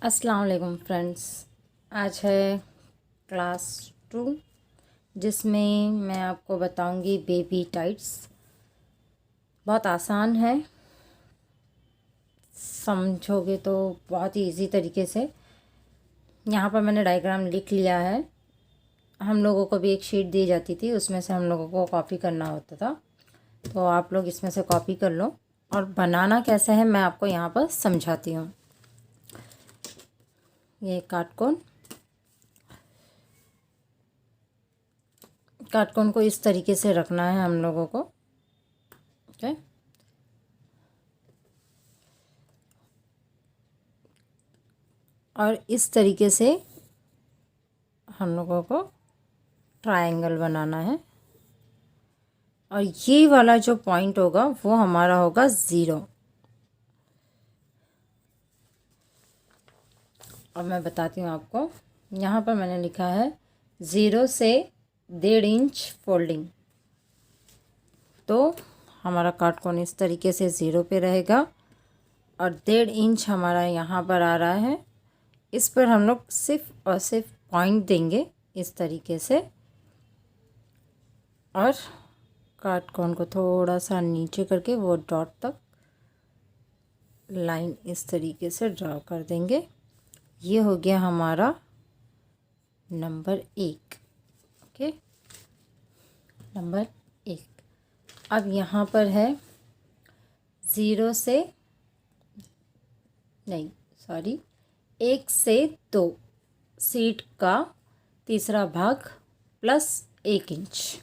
अस्सलाम वालेकुम फ्रेंड्स। आज है क्लास 2 जिसमें मैं आपको बताऊंगी बेबी टाइट्स। बहुत आसान है, समझोगे तो बहुत ही इजी तरीके से। यहाँ पर मैंने डायग्राम लिख लिया है। हम लोगों को भी एक शीट दी जाती थी, उसमें से हम लोगों को कॉपी करना होता था, तो आप लोग इसमें से कॉपी कर लो। और बनाना कैसे है मैं आपको यहाँ पर समझाती हूँ। ये काटकोन को इस तरीके से रखना है हम लोगों को। ओके, और इस तरीके से हम लोगों को ट्रायंगल बनाना है। और ये वाला जो पॉइंट होगा वो हमारा होगा 0। अब मैं बताती हूँ आपको। यहाँ पर मैंने लिखा है 0 से 1.5 इंच फोल्डिंग। तो हमारा काटकोन इस तरीके से 0 पे रहेगा और 1.5 इंच हमारा यहाँ पर आ रहा है। इस पर हम लोग सिर्फ और सिर्फ पॉइंट देंगे इस तरीके से, और काटकोन को थोड़ा सा नीचे करके वो डॉट तक लाइन इस तरीके से ड्रा कर देंगे। ये हो गया हमारा नंबर 1। Okay, number 1। अब यहाँ पर है 0 से 1 से 2 सीट का तीसरा भाग प्लस 1 इंच।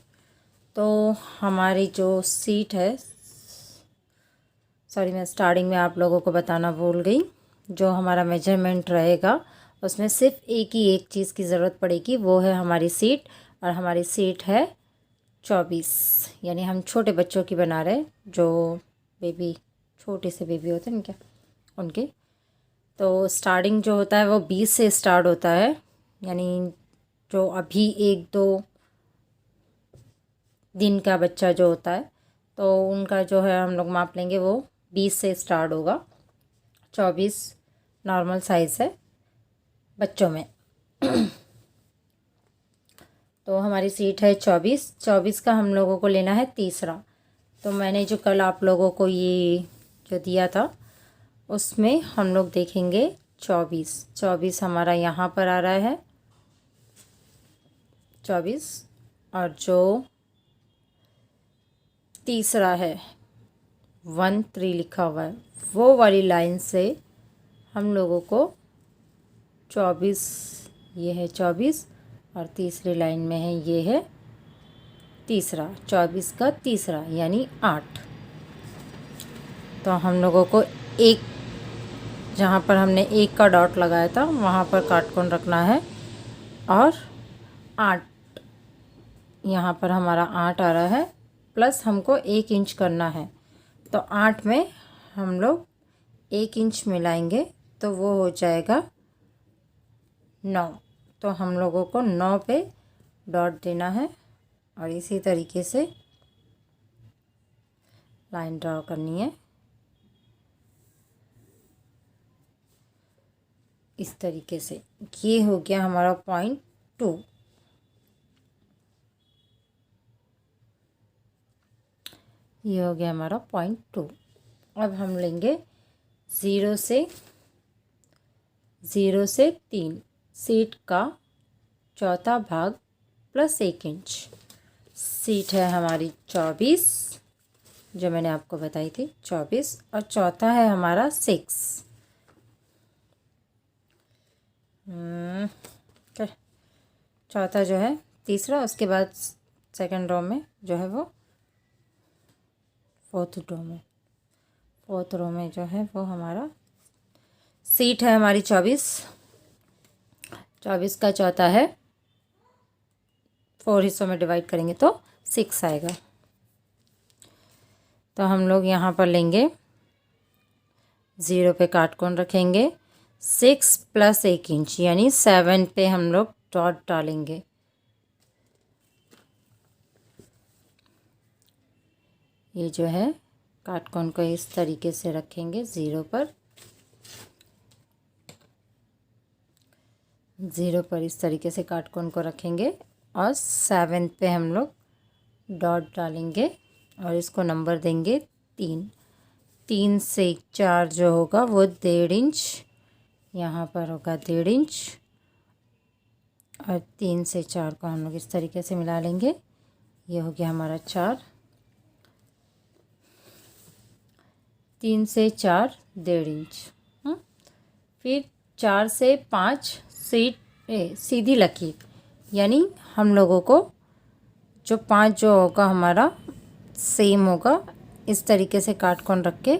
तो हमारी जो सीट है, मैं स्टार्टिंग में आप लोगों को बताना भूल गई। जो हमारा मेजरमेंट रहेगा उसमें सिर्फ एक चीज़ की ज़रूरत पड़ेगी, वो है हमारी सीट। और हमारी सीट है 24, यानी हम छोटे बच्चों की बना रहे, जो छोटे से बेबी होते हैं क्या उनके। तो स्टार्टिंग जो होता है वो 20 से स्टार्ट होता है, यानी जो अभी 1-2 दिन का बच्चा जो होता है तो उनका जो है हम लोग माप लेंगे, वो 20 से स्टार्ट होगा। 24 नॉर्मल साइज़ है बच्चों में। तो हमारी सीट है 24 का हम लोगों को लेना है तीसरा। तो मैंने जो कल आप लोगों को ये जो दिया था उसमें हम लोग देखेंगे 24 हमारा यहाँ पर आ रहा है 24। और जो तीसरा है 13 लिखा हुआ है, वो वाली लाइन से हम लोगों को 24, ये है 24, और तीसरी लाइन में है ये है तीसरा, 24 का तीसरा यानी 8। तो हम लोगों को एक, जहाँ पर हमने 1 का डॉट लगाया था वहाँ पर काटकोन रखना है, और 8 यहाँ पर हमारा 8 आ रहा है, प्लस हमको 1 इंच करना है। तो 8 में हम लोग 1 इंच मिलाएंगे तो वो हो जाएगा 9। तो हम लोगों को 9 पे डॉट देना है और इसी तरीके से लाइन ड्रा करनी है इस तरीके से। ये हो गया हमारा पॉइंट 2। ये हो गया हमारा पॉइंट 2। अब हम लेंगे 0 से 3 सीट का चौथा भाग प्लस 1 इंच। सीट है हमारी 24, जो मैंने आपको बताई थी 24, और चौथा है हमारा 6। चौथा जो है तीसरा, उसके बाद सेकंड रो में जो है वो फोर्थ रो में जो है वो हमारा सीट है हमारी 24 का चौथा है, 4 हिस्सों में डिवाइड करेंगे तो 6 आएगा। तो हम लोग यहाँ पर लेंगे 0 पे काटकोन रखेंगे, 6 प्लस 1 इंच यानी 7 पे हम लोग डॉट डालेंगे। ये जो है काटकोन को इस तरीके से रखेंगे 0 पर, ज़ीरो पर इस तरीके से काटकोन को रखेंगे और 7 पे हम लोग डॉट डालेंगे और इसको नंबर देंगे 3। 3 से 4 जो होगा वो 1.5 इंच, यहाँ पर होगा 1.5 इंच और 3 से 4 को हम लोग इस तरीके से मिला लेंगे। ये हो गया हमारा 4। 3 से 4 1.5 इंच। फिर 4 से 5 सीधी लकीर, यानी हम लोगों को जो 5 जो होगा हमारा सेम होगा। इस तरीके से काटकोन रख के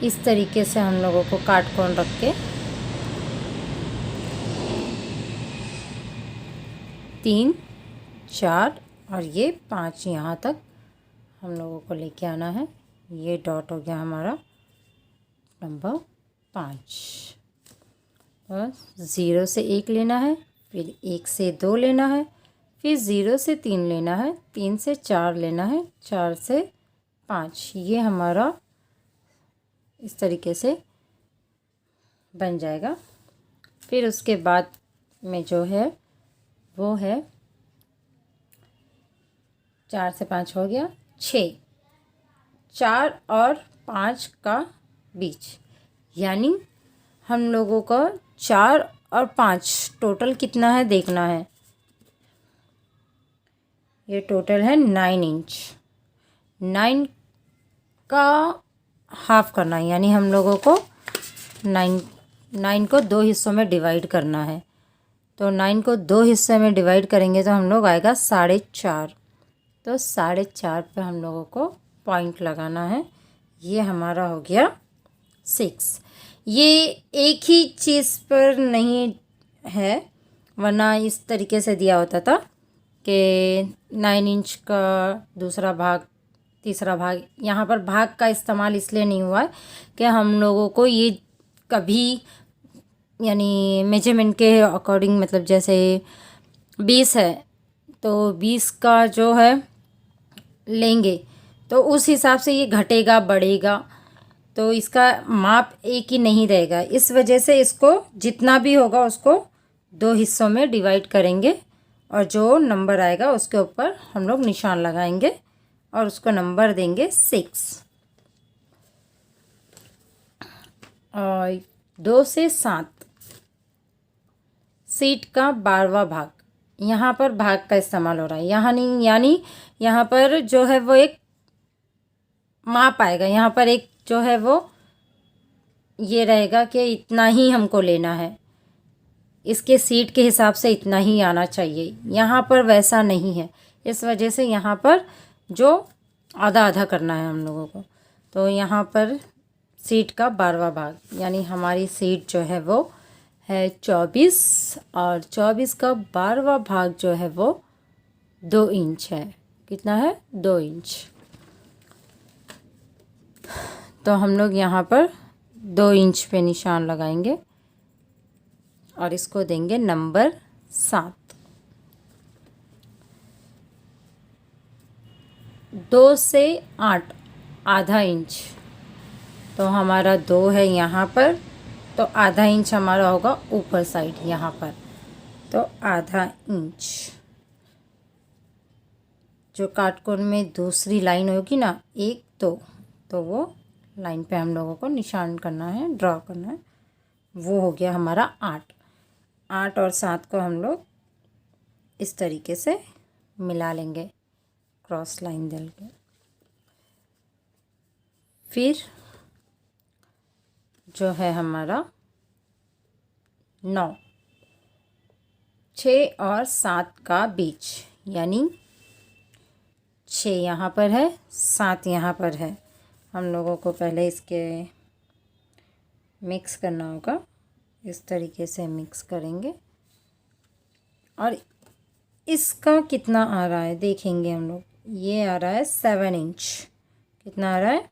इस तरीके से हम लोगों को काटकोन रख के 3 4 और ये 5 यहाँ तक हम लोगों को लेके आना है। ये डॉट हो गया हमारा नंबर 5। और 0 से 1 लेना है, फिर 1 से 2 लेना है, फिर 0 से 3 लेना है, 3 से 4 लेना है, 4 से 5। ये हमारा इस तरीके से बन जाएगा। फिर उसके बाद में जो है वो है 4 से 5 हो गया 6, 4 और 5 का बीच, यानी हम लोगों का 4 और 5 टोटल कितना है देखना है। ये टोटल है 9 इंच। 9 का हाफ करना है, यानी हम लोगों को 9 को 2 हिस्सों में डिवाइड करना है। तो 9 को 2 हिस्से में डिवाइड करेंगे तो हम लोग आएगा 4.5। तो 4.5 पे हम लोगों को पॉइंट लगाना है। ये हमारा हो गया 6। ये एक ही चीज़ पर नहीं है, वरना इस तरीके से दिया होता था कि 9 इंच का दूसरा भाग, तीसरा भाग। यहाँ पर भाग का इस्तेमाल इसलिए नहीं हुआ है कि हम लोगों को ये कभी यानी मेजरमेंट के अकॉर्डिंग, मतलब जैसे 20 है तो 20 का जो है लेंगे तो उस हिसाब से ये घटेगा बढ़ेगा, तो इसका माप एक ही नहीं रहेगा। इस वजह से इसको जितना भी होगा उसको 2 हिस्सों में डिवाइड करेंगे और जो नंबर आएगा उसके ऊपर हम लोग निशान लगाएंगे और उसको नंबर देंगे 6। और 2 से 7 सीट का 12वां भाग, यहाँ पर भाग का इस्तेमाल हो रहा है। यहाँ नहीं, यानी यहाँ पर जो है वो एक माप आएगा। यहाँ पर एक जो है वो ये रहेगा कि इतना ही हमको लेना है, इसके सीट के हिसाब से इतना ही आना चाहिए। यहाँ पर वैसा नहीं है, इस वजह से यहाँ पर जो आधा आधा करना है हम लोगों को। तो यहाँ पर सीट का 12वां भाग, यानी हमारी सीट जो है वो है 24 और 24 का 12वां भाग जो है वो 2 इंच है। कितना है? 2 इंच। तो हम लोग यहाँ पर 2 इंच पे निशान लगाएंगे और इसको देंगे नंबर 7। 2 से 8 आधा इंच, तो हमारा 2 है यहाँ पर, तो आधा इंच हमारा होगा ऊपर साइड यहाँ पर, तो आधा इंच। जो काटकोन में दूसरी लाइन होगी ना, 1 2, तो वो लाइन पे हम लोगों को निशान करना है, ड्रॉ करना है। वो हो गया हमारा 8। 8 और 7 को हम लोग इस तरीके से मिला लेंगे, क्रॉस लाइन डाल के। फिर जो है हमारा 9, 6 और 7 का बीच, यानी 6 यहाँ पर है, 7 यहाँ पर है। हम लोगों को पहले इसके मिक्स करना होगा, इस तरीके से मिक्स करेंगे और इसका कितना आ रहा है देखेंगे हम लोग। ये आ रहा है 7 इंच। कितना आ रहा है?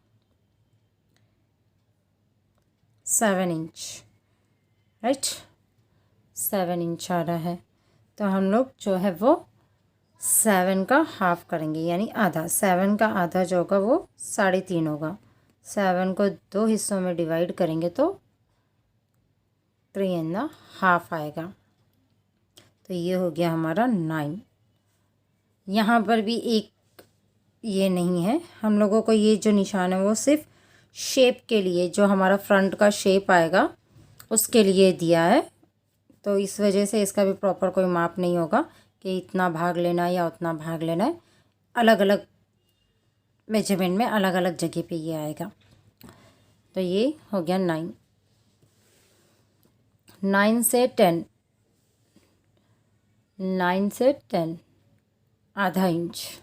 7 इंच, राइट। 7 इंच आ रहा है, तो हम लोग जो है वो 7 का हाफ करेंगे, यानी आधा। 7 का आधा जो होगा वो 3.5 होगा, 7 को 2 हिस्सों में डिवाइड करेंगे तो 3½ आएगा। तो ये हो गया हमारा 9। यहाँ पर भी एक ये नहीं है, हम लोगों को ये जो निशान है वो सिर्फ शेप के लिए, जो हमारा फ्रंट का शेप आएगा उसके लिए दिया है। तो इस वजह से इसका भी प्रॉपर कोई माप नहीं होगा कि इतना भाग लेना है या उतना भाग लेना है। अलग अलग मेजरमेंट में अलग अलग जगह पे ये आएगा। तो ये हो गया 9। 9 से 10, 9 से 10 ½ इंच।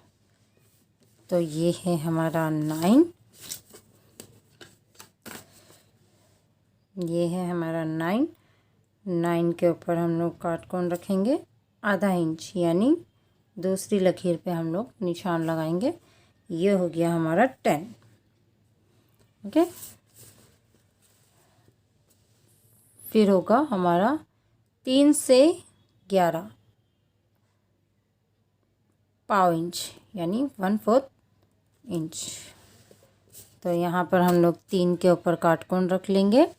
तो ये है हमारा 9, ये है हमारा 9। 9 के ऊपर हम लोग काटकोण रखेंगे ½ इंच, यानी दूसरी लकीर पे हम लोग निशान लगाएंगे। ये हो गया हमारा 10। ओके, फिर होगा हमारा 3 से 11 ½ इंच, यानी 1/4 इंच। तो यहाँ पर हम लोग 3 के ऊपर काटकोण रख लेंगे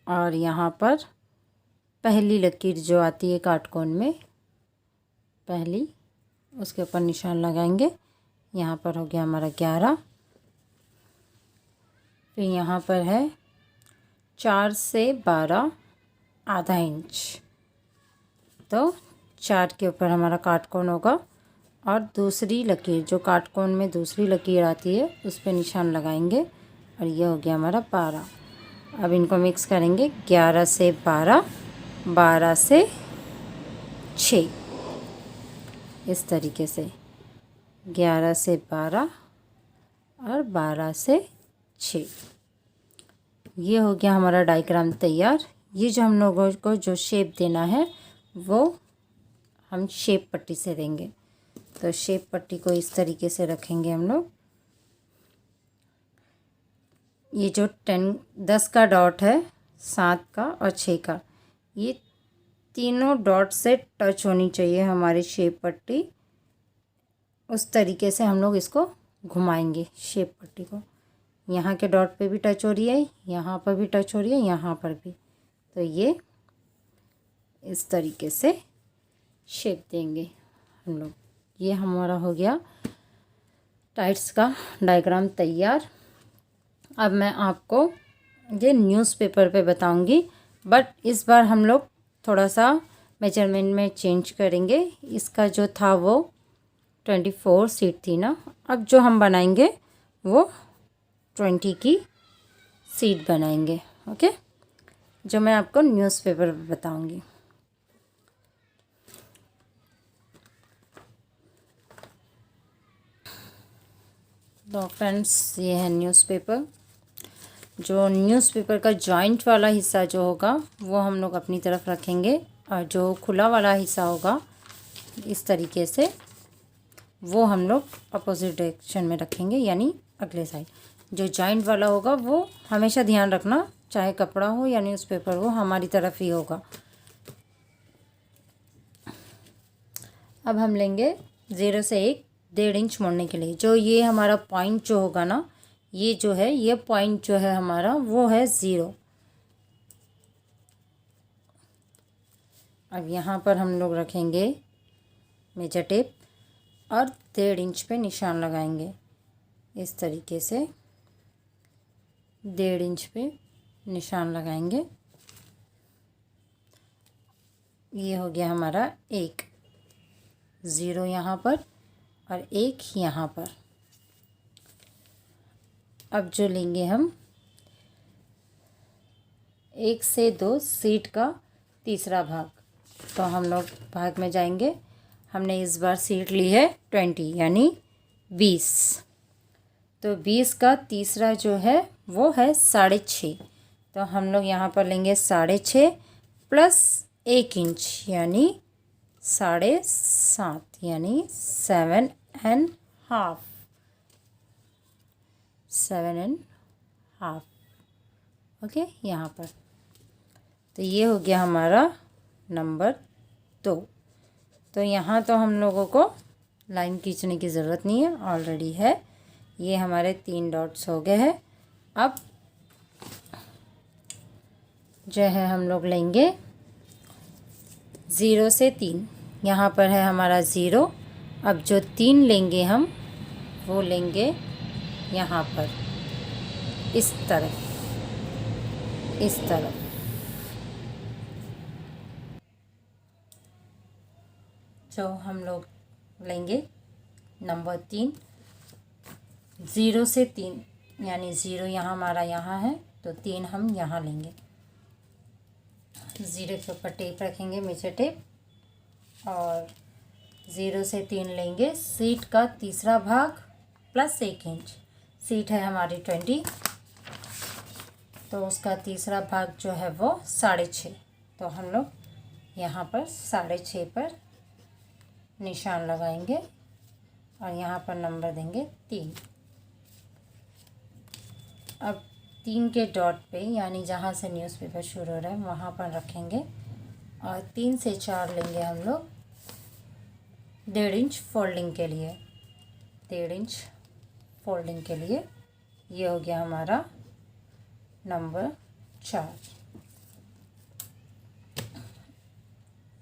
और यहाँ पर पहली लकीर जो आती है काटकोण में पहली, उसके ऊपर निशान लगाएंगे। यहाँ पर हो गया हमारा 11। फिर यहाँ पर है 4 से 12 ½ इंच। तो 4 के ऊपर हमारा काटकोण होगा और दूसरी लकीर जो काटकोण में दूसरी लकीर आती है उस पर निशान लगाएंगे और ये हो गया हमारा 12। अब इनको मिक्स करेंगे। 11 से 12, 12 से 6, इस तरीके से 11 से 12 और 12 से 6। ये हो गया हमारा डायग्राम तैयार। ये जो हम लोगों को जो शेप देना है वो हम शेप पट्टी से देंगे। तो शेप पट्टी को इस तरीके से रखेंगे हम लोग। ये जो 10 का डॉट है, 7 का और 6 का, ये तीनों डॉट से टच होनी चाहिए हमारी शेप पट्टी। उस तरीके से हम लोग इसको घुमाएंगे शेप पट्टी को। यहाँ के डॉट पे भी टच हो रही है, यहाँ पर भी टच हो रही है, यहाँ पर भी। तो ये इस तरीके से शेप देंगे हम लोग। ये हमारा हो गया टाइट्स का डायग्राम तैयार। अब मैं आपको ये न्यूज़पेपर पे बताऊंगी, बट इस बार हम लोग थोड़ा सा मेजरमेंट में चेंज करेंगे। इसका जो था वो 24 सीट थी ना, अब जो हम बनाएंगे वो 20 की सीट बनाएंगे। ओके, जो मैं आपको न्यूज़पेपर पे बताऊंगी। तो फ्रेंड्स, ये है न्यूज़पेपर। जो न्यूज़पेपर का जॉइंट वाला हिस्सा जो होगा वो हम लोग अपनी तरफ रखेंगे और जो खुला वाला हिस्सा होगा इस तरीके से वो हम लोग अपोजिट डायरेक्शन में रखेंगे, यानी अगले साइड। जो जॉइंट वाला होगा वो हमेशा ध्यान रखना, चाहे कपड़ा हो या न्यूज़पेपर हो, हमारी तरफ ही होगा। अब हम लेंगे 0 से 1 1.5 इंच मोड़ने के लिए। जो ये हमारा पॉइंट जो होगा ना, ये जो है, ये पॉइंट जो है हमारा वो है 0। अब यहाँ पर हम लोग रखेंगे मेजर टेप और 1.5 इंच पे निशान लगाएंगे इस तरीके से। 1.5 इंच पे निशान लगाएंगे। ये हो गया हमारा 1, 0 यहाँ पर और 1 यहाँ पर। अब जो लेंगे हम 1 से 2 सीट का तीसरा भाग, तो हम लोग भाग में जाएंगे। हमने इस बार सीट ली है 20, यानी 20। तो 20 का तीसरा जो है वो है 6.5। तो हम लोग यहाँ पर लेंगे 6.5 प्लस 1 इंच, यानी 7.5, यानी 7.5। 7.5, ओके, यहाँ पर। तो ये हो गया हमारा नंबर 2। तो यहाँ तो हम लोगों को लाइन खींचने की ज़रूरत नहीं है, ऑलरेडी है। ये हमारे 3 डॉट्स हो गए हैं। अब जो है हम लोग लेंगे 0 से 3, यहाँ पर है हमारा 0। अब जो 3 लेंगे हम वो लेंगे यहाँ पर, इस तरफ, इस तरफ। जो हम लोग लेंगे नंबर 3, 0 से 3, यानी 0 यहाँ हमारा यहाँ है तो 3 हम यहाँ लेंगे। 0 के ऊपर टेप रखेंगे, मेजर टेप, और 0 से 3 लेंगे सीट का तीसरा भाग प्लस 1 इंच। सीट है हमारी 20, तो उसका तीसरा भाग जो है वो 6.5। तो हम लोग यहाँ पर 6.5 पर निशान लगाएंगे और यहाँ पर नंबर देंगे 3। अब 3 के डॉट पे, यानी जहाँ से न्यूज़पेपर शुरू हो रहा है वहाँ पर रखेंगे और 3 से 4 लेंगे हम लोग 1.5 इंच फोल्डिंग के लिए। 1.5 इंच फोल्डिंग के लिए ये हो गया हमारा नंबर 4।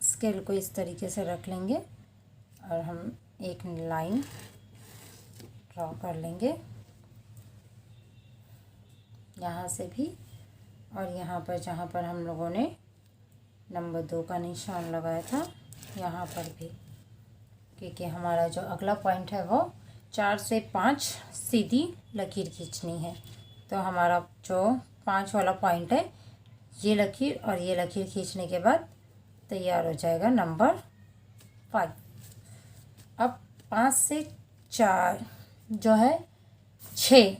स्केल को इस तरीके से रख लेंगे और हम एक लाइन ड्रॉ कर लेंगे यहाँ से भी, और यहाँ पर जहाँ पर हम लोगों ने नंबर 2 का निशान लगाया था यहाँ पर भी, क्योंकि हमारा जो अगला पॉइंट है वो 4 से 5 सीधी लकीर खींचनी है। तो हमारा जो 5 वाला पॉइंट है, ये लकीर और ये लकीर खींचने के बाद तैयार हो जाएगा नंबर 5। अब 5 से 4 जो है 6,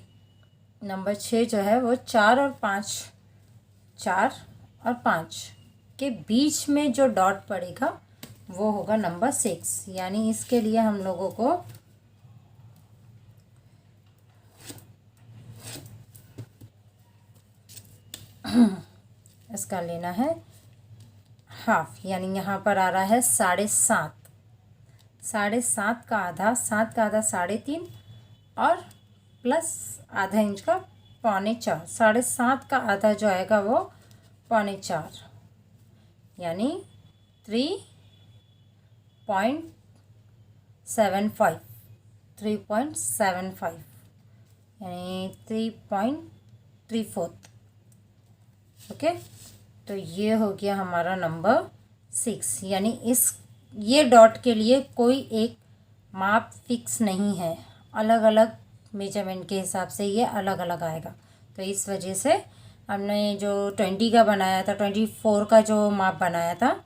नंबर 6 जो है वो 4 और 5, 4 और 5 के बीच में जो डॉट पड़ेगा वो होगा नंबर 6। यानी इसके लिए हम लोगों को इसका लेना है हाफ, यानी यहाँ पर आ रहा है 7.5। 7.5 का आधा, 7 का आधा 3.5 और प्लस आधा इंच का 3.25। 7.5 का आधा जो आएगा वो 3.25, यानी 3.75। 3.75 यानी 3.34। ओके, तो ये हो गया हमारा नंबर 6। यानी ये डॉट के लिए कोई एक माप फिक्स नहीं है, अलग अलग मेजरमेंट के हिसाब से ये अलग अलग आएगा। तो इस वजह से हमने जो 20 का बनाया था, 24 का जो माप बनाया था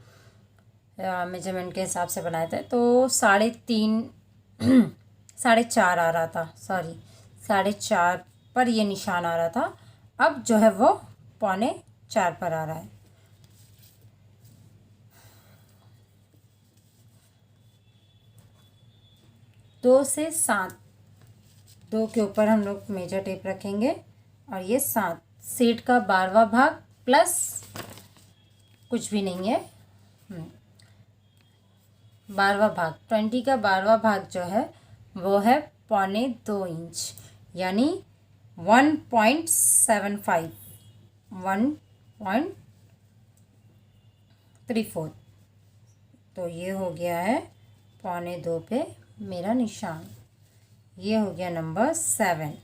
मेजरमेंट के हिसाब से बनाया था, तो 3.5 4.5 आ रहा था, सॉरी 4.5 पर ये निशान आ रहा था। अब जो है वो 3.25 पर आ रहा है। दो से 7, 2 के ऊपर हम लोग मेजर टेप रखेंगे और ये 7 सीट का 12वां भाग प्लस कुछ भी नहीं है, 12वां भाग, 20 का 12वां भाग जो है वो है 2.25 इंच, यानी 1.75, 1.34। तो ये हो गया है 2.25 पे मेरा निशान। ये हो गया नंबर 7।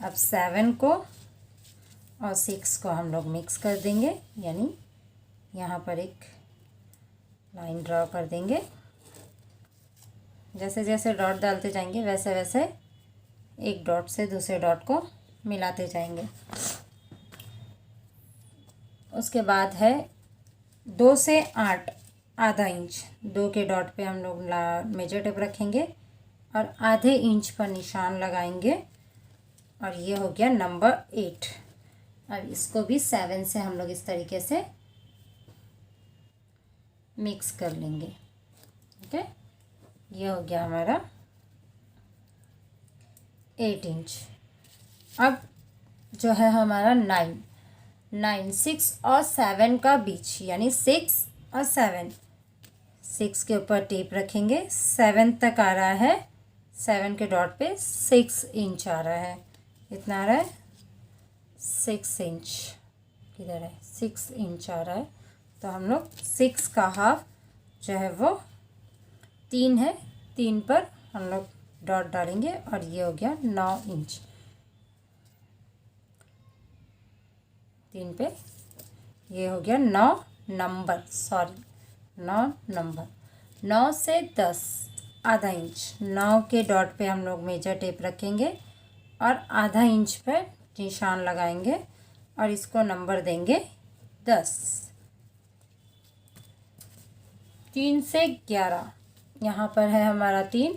अब 7 को और 6 को हम लोग मिक्स कर देंगे, यानी यहाँ पर एक लाइन ड्रॉ कर देंगे। जैसे जैसे डॉट डालते जाएंगे वैसे वैसे एक डॉट से दूसरे डॉट को मिलाते जाएंगे। उसके बाद है 2 से 8, आधा इंच। 2 के डॉट पे हम लोग मेजर टेप रखेंगे और आधे इंच पर निशान लगाएंगे और ये हो गया नंबर 8। अब इसको भी 7 से हम लोग इस तरीके से मिक्स कर लेंगे। ओके, ये हो गया हमारा 8 इंच। अब जो है हमारा 9, 6 और 7 का बीच, यानी 6 और 7, 6 के ऊपर टेप रखेंगे, 7 तक आ रहा है 7 के डॉट पे 6 इंच आ रहा है। इतना आ रहा है 6 इंच। किधर है? 6 इंच आ रहा है। तो हम लोग 6 का हाफ जो है वो 3 है, 3 पर हम लोग डॉट डालेंगे और ये हो गया 9 इंच। 3 पे ये हो गया 9 नंबर, सॉरी 9 नंबर। 9 से 10 आधा इंच। 9 के डॉट पे हम लोग मेजर टेप रखेंगे और आधा इंच पर निशान लगाएंगे और इसको नंबर देंगे 10। 3 से 11 यहाँ पर है हमारा 3,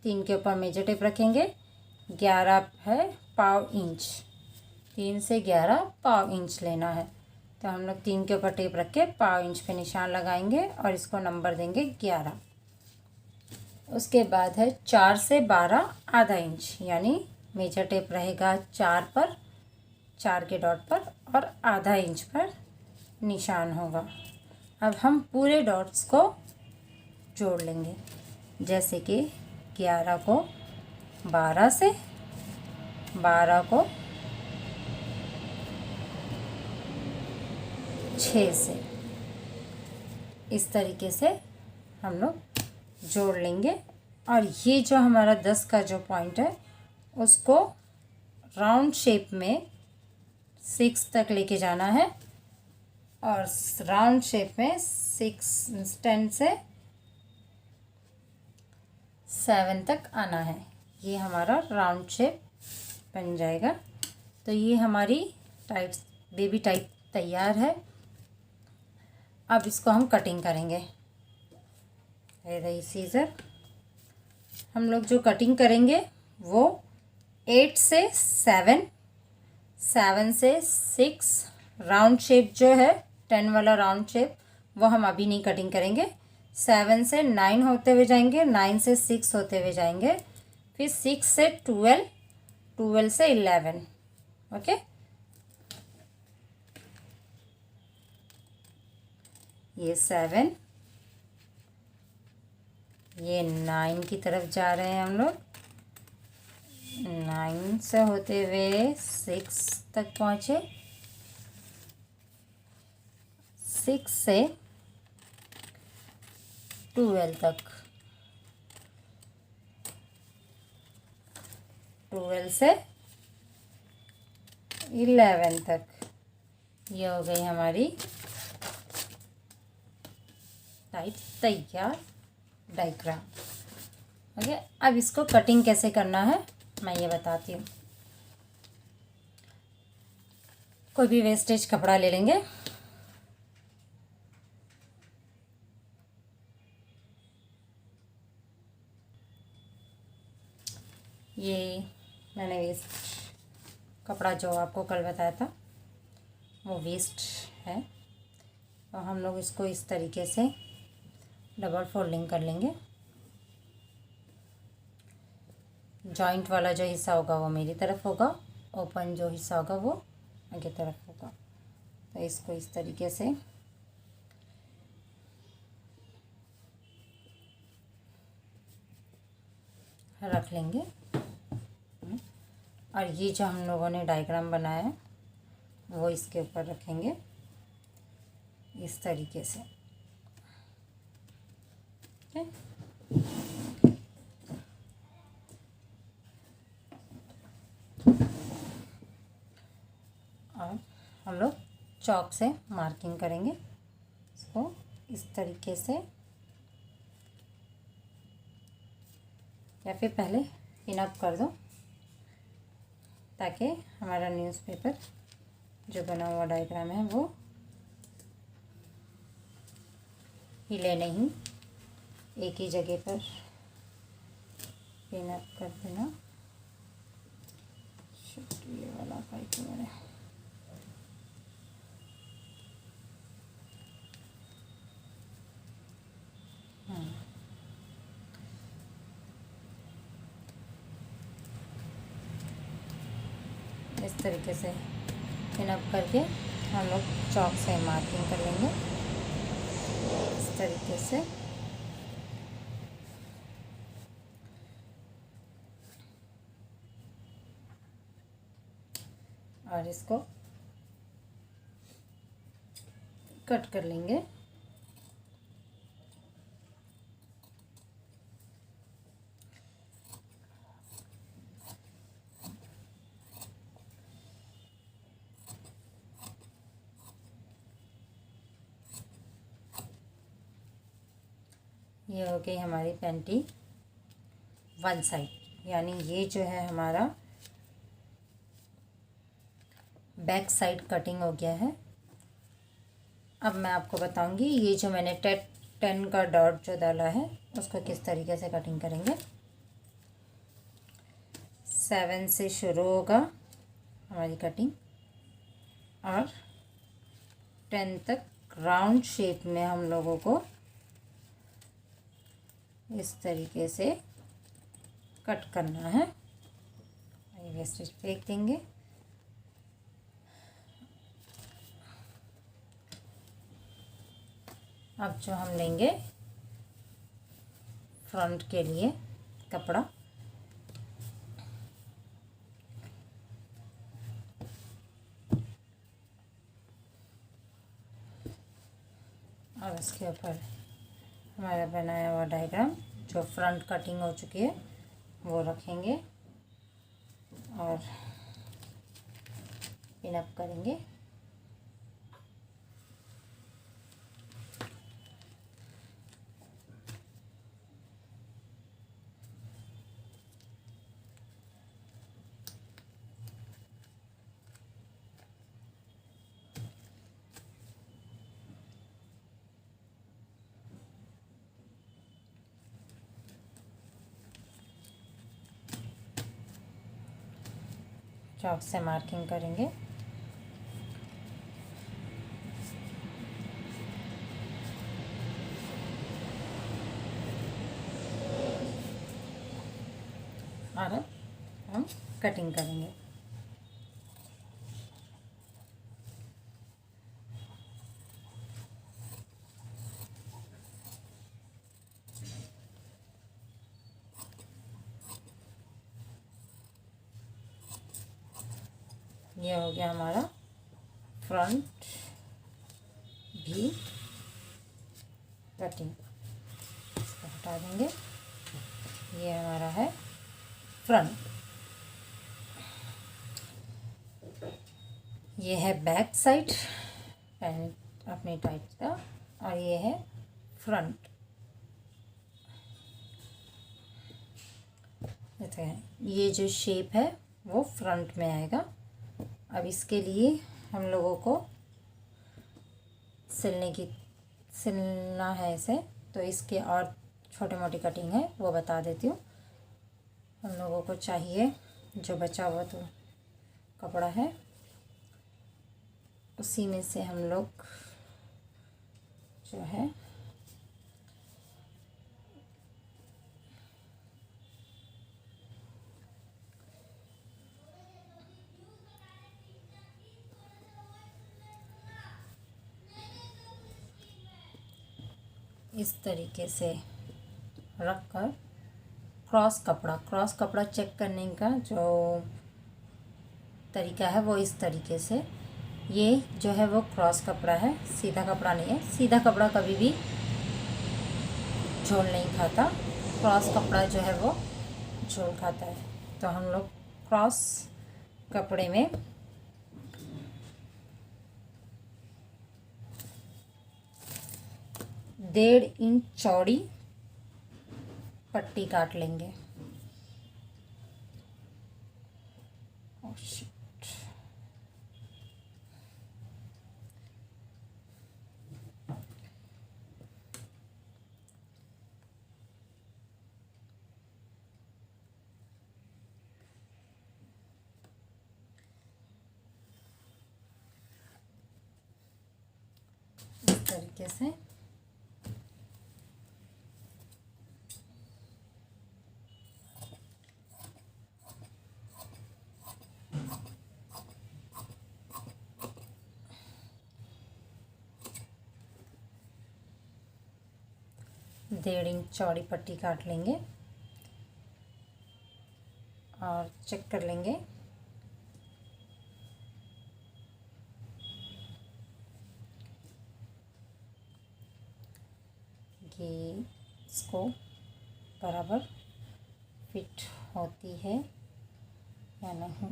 3 के ऊपर मेजर टेप रखेंगे। 11 है पाव इंच। 3 से 11 पाव इंच लेना है। तो हम लोग 3 के ऊपर टेप रख के पाव इंच पे निशान लगाएंगे और इसको नंबर देंगे 11। उसके बाद है 4 से 12 आधा इंच, यानी मेजर टेप रहेगा 4 पर, 4 के डॉट पर और आधा इंच पर निशान होगा। अब हम पूरे डॉट्स को जोड़ लेंगे, जैसे कि 11 को 12 से, 12 को 6 से, इस तरीके से हम लोग जोड़ लेंगे। और ये जो हमारा 10 का जो पॉइंट है उसको राउंड शेप में 6 तक लेके जाना है और राउंड शेप में 10 से 7 तक आना है। ये हमारा राउंड शेप बन जाएगा। तो ये हमारी टाइप बेबी टाइप तैयार है। अब इसको हम कटिंग करेंगे। ये रही सीज़र। हम लोग जो कटिंग करेंगे वो 8 से 7, 7 से 6, राउंड शेप जो है 10 वाला राउंड शेप वो हम अभी नहीं कटिंग करेंगे। 7 से 9 होते हुए जाएंगे, 9 से 6 होते हुए जाएंगे, फिर 6 से 12, 12 से 11। ओके, ये 7, ये 9 की तरफ जा रहे हैं हम लोग। 9 से होते हुए 6 तक पहुँचे, 6 से 12 तक, 12 से 11 तक। ये हो गई हमारी टाइप तैयार डायग्राम। ओके, अब इसको कटिंग कैसे करना है मैं ये बताती हूँ। कोई भी वेस्टेज कपड़ा ले लेंगे, ये मैंने वेस्ट कपड़ा जो आपको कल बताया था वो वेस्ट है। और हम लोग इसको इस तरीके से डबल फोल्डिंग कर लेंगे। जॉइंट वाला जो हिस्सा होगा वो मेरी तरफ होगा, ओपन जो हिस्सा होगा वो आगे तरफ होगा। तो इसको इस तरीके से रख लेंगे। और ये जो हम लोगों ने डायग्राम बनाया है वो इसके ऊपर रखेंगे इस तरीके से। और हम लोग चॉक से मार्किंग करेंगे इसको इस तरीके से, या फिर पहले पिन अप कर दो ताकि हमारा न्यूज़पेपर जो बना हुआ डायग्राम है वो हिले नहीं, एक ही जगह पर पिन अप कर देना। ये वाला पाइप मेरा इस तरीके से पिन अप करके हम लोग चॉक से मार्किंग कर लेंगे इस तरीके से। और इसको कट कर लेंगे। ये हो गई हमारी पैंटी वन साइड, यानी ये जो है हमारा बैक साइड कटिंग हो गया है। अब मैं आपको बताऊंगी ये जो मैंने 10 का डॉट जो डाला है उसको किस तरीके से कटिंग करेंगे। 7 से शुरू होगा हमारी कटिंग और 10 तक राउंड शेप में हम लोगों को इस तरीके से कट करना है। ये वेस्टेज फेंक देंगे। अब जो हम लेंगे फ्रंट के लिए कपड़ा, और इसके ऊपर हमारा बनाया हुआ डायग्राम जो फ्रंट कटिंग हो चुकी है वो रखेंगे और पिन अप करेंगे। चॉक से मार्किंग करेंगे। और अब हम कटिंग करेंगे। ये हो गया हमारा फ्रंट भी कटिंग। इसको हटा देंगे। ये हमारा है फ्रंट, ये है बैक साइड पैंट अपनी टाइट का, और ये है फ्रंट। ये जो शेप है वो फ्रंट में आएगा। अब इसके लिए हम लोगों को सिलना है इसे, तो इसके और छोटी मोटी कटिंग है वो बता देती हूँ। हम लोगों को चाहिए जो बचा हुआ तो कपड़ा है उसी में से हम लोग जो है इस तरीके से रख कर क्रॉस कपड़ा चेक करने का जो तरीका है वो इस तरीके से। ये जो है वो क्रॉस कपड़ा है, सीधा कपड़ा नहीं है। सीधा कपड़ा कभी भी झोल नहीं खाता, क्रॉस कपड़ा जो है वो झोल खाता है। तो हम लोग क्रॉस कपड़े में डेढ़ इंच चौड़ी पट्टी काट लेंगे। इस तरीके से डेढ़ इंच चौड़ी पट्टी काट लेंगे और चेक कर लेंगे इसको बराबर फिट होती है या नहीं।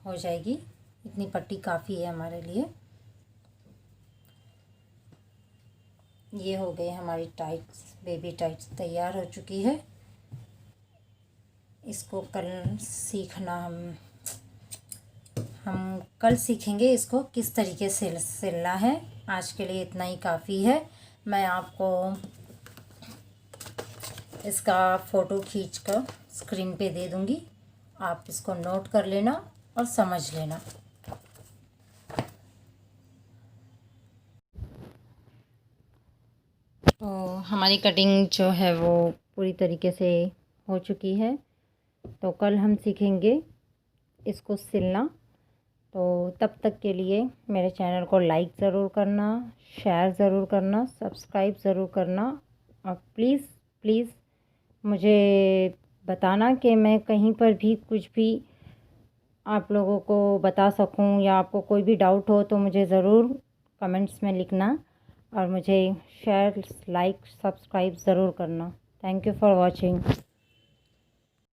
हो जाएगी, इतनी पट्टी काफ़ी है हमारे लिए। ये हो गई हमारी टाइट्स, बेबी टाइट्स तैयार हो चुकी है। इसको कल सीखना, हम कल सीखेंगे इसको किस तरीके से सिलना है। आज के लिए इतना ही काफ़ी है। मैं आपको इसका फ़ोटो खींच कर स्क्रीन पे दे दूँगी, आप इसको नोट कर लेना और समझ लेना। तो हमारी कटिंग जो है वो पूरी तरीके से हो चुकी है। तो कल हम सीखेंगे इसको सिलना। तो तब तक के लिए मेरे चैनल को लाइक ज़रूर करना, शेयर ज़रूर करना, सब्सक्राइब ज़रूर करना और प्लीज़ प्लीज़ मुझे बताना कि मैं कहीं पर भी कुछ भी आप लोगों को बता सकूं, या आपको कोई भी डाउट हो तो मुझे ज़रूर कमेंट्स में लिखना और मुझे शेयर, लाइक, सब्सक्राइब ज़रूर करना। Thank you for watching.